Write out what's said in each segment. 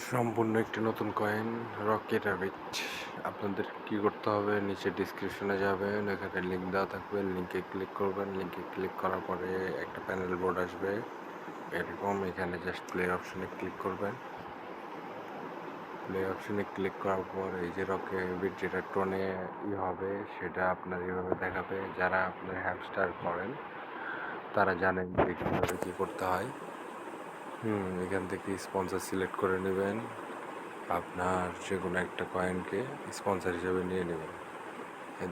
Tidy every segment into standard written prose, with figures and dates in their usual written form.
সম্পূর্ণ একটি নতুন কয়েন রকেট র্যাবিট। আপনাদের কি করতে হবে, নিচে ডিসক্রিপশনে যাবেন, এখানে লিঙ্ক দেওয়া থাকবে, লিঙ্কে ক্লিক করবেন। লিঙ্কে ক্লিক করার পরে একটা প্যানেল বোর্ড আসবে এরকম। এখানে জাস্ট প্লে অপশনে ক্লিক করবেন। প্লে অপশনে ক্লিক করার পর এই যে রকেট র্যাবিট যেটা টোনে হবে সেটা আপনার এইভাবে দেখাবে। যারা আপনার হ্যামস্টার করেন তারা জানেন যে কীভাবে কী করতে হয়। এখান থেকে স্পন্সর সিলেক্ট করে নেবেন। আপনার যে কোনো একটা কয়েনকে স্পন্সর হিসেবে নিয়ে নেবেন।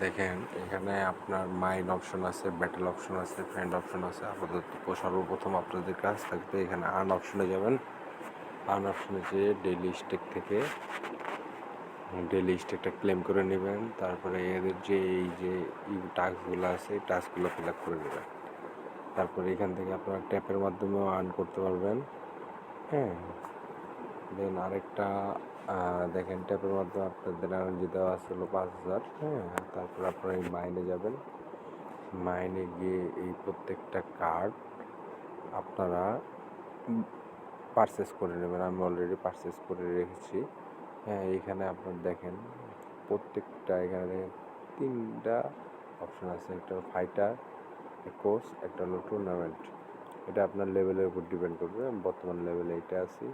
দেখেন এখানে আপনার মাইন অপশন আছে, ব্যাটেল অপশন আছে, ফ্রেন্ড অপশন আছে। আপাতত সর্বপ্রথম আপনাদের কাজ থাকবে এখানে আর্ন অপশনে যাবেন। আর্ন অপশনে যেয়ে ডেইলি স্টেক থেকে ডেইলি স্টেকটা ক্লেম করে নেবেন। তারপরে এদের যে এই যে টাস্কগুলো আছে এই টাস্কগুলো ফিল আপ করে নেবেন। তারপরে এখান থেকে আপনারা ট্যাপের মাধ্যমেও আর্ন করতে পারবেন। দেন আরেকটা দেখেন ট্যাপের মাধ্যমে আপনাদের এনার্জি দেওয়া ছিল 5000। তারপর আপনারা এই মাইনে যাবেন। মাইনে গিয়ে এই প্রত্যেকটা কার্ড আপনারা পারচেস করে নেবেন। আমি অলরেডি পারচেস করে রেখেছি। এখানে আপনার দেখেন প্রত্যেকটা এখানে দেখেন 3টা অপশন আছে। একটা হলো ফাইটার, কোচ, একটা হলো টুর্নামেন্ট। এটা আপনার লেভেলের উপর ডিপেন্ড করবে। বর্তমান লেভেলে এটা আছি।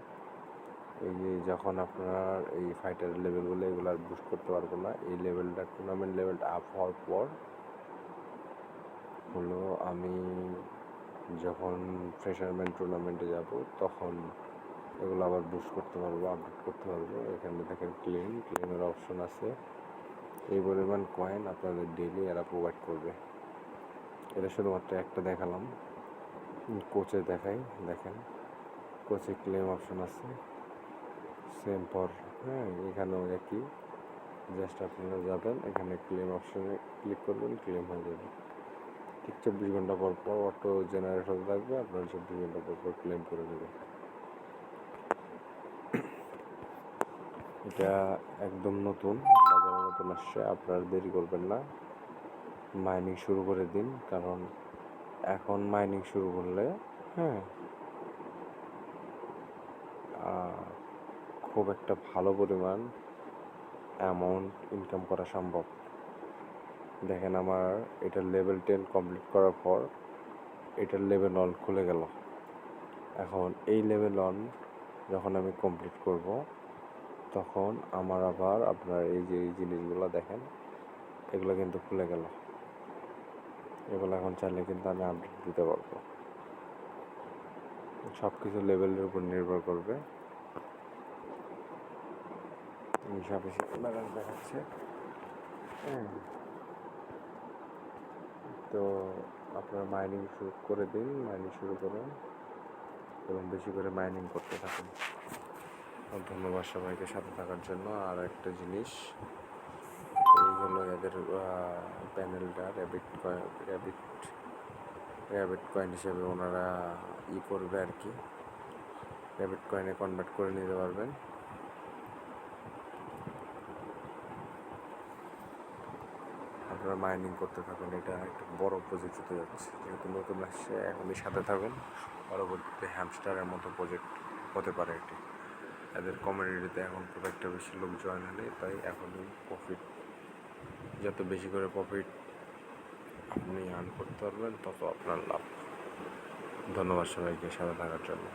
এই যে যখন আপনার এই ফাইটার লেভেলগুলো এগুলো আর বুস্ট করতে পারবো না। এই লেভেলটা টুর্নামেন্ট লেভেলটা আপ হওয়ার পর হলো আমি যখন ফ্রেশারম্যান টুর্নামেন্টে যাব তখন এগুলো আবার বুস্ট করতে পারবো, আপডেট করতে পারবো। এখানে দেখেন ক্লেমের অপশন আছে। এই পরিমাণ কয়েন আপনাদের ডেইলি এরা প্রোভাইড করবে। এটা শুধুমাত্র একটা দেখালাম। কোচে দেখাই, দেখেন কোচে ক্লেম অপশন আছে সেম ফর। এখানেও একই। জাস্ট আপনারা যাবেন, এখানে ক্লেম অপশনে ক্লিক করবেন, ক্লেম হয়ে যাবে। ঠিক 24 ঘন্টা পর পর অটো জেনারেট হতে থাকবে। আপনারা 24 ঘন্টা পর পর ক্লেম করে নেবেন। এটা একদম নতুন, বাজারে নতুন আসছে। আপনারা দেরি করবেন না, মাইনিং শুরু করে দিন। কারণ এখন মাইনিং শুরু করলে খুব একটা ভালো পরিমাণ অ্যামাউন্ট ইনকাম করা সম্ভব। দেখেন আমার এটার লেভেল 10 কমপ্লিট করার পর এটার লেভেল 1 খুলে গেল। এখন এই লেভেল 1 যখন আমি কমপ্লিট করব তখন আমার আবার আপনার এই যে এই জিনিসগুলো দেখেন এগুলো কিন্তু খুলে গেল। এগুলো এখন চাইলে কিন্তু আমি আপডেট দিতে পারবো। সব কিছু লেভেলের উপর নির্ভর করবে। সাফিসিয়েন্ট ব্যালেন্স দেখাচ্ছে। তো আপনারা মাইনিং শুরু করে দিন, মাইনিং শুরু করুন এবং বেশি করে মাইনিং করতে থাকুন। ধন্যবাদ সবাইকে সাথে থাকার জন্য। আর একটা জিনিস, এই হলো এদের প্যানেলটা র্যাবিট কয়েন হিসেবে ওনারা করবে আর কি। র্যাবিট কয়েনে কনভার্ট করে নিতে পারবেন। আপনারা মাইনিং করতে থাকুন। এটা একটা বড় প্রজেক্ট হতে যাচ্ছে, যেহেতু নতুন আসছে। এখনই সাথে থাকুন, পরবর্তীতে হ্যামস্টারের মতো প্রজেক্ট হতে পারে এটি। এদের কমিউনিটিতে এখন খুব একটা বেশি লোক জয়েন হলে, তাই এখনই প্রফিট, যত বেশি করে প্রফিট আপনি আর্ন করতে পারবেন তত আপনার লাভ। ধন্যবাদ সবাইকে সাথে থাকার জন্য।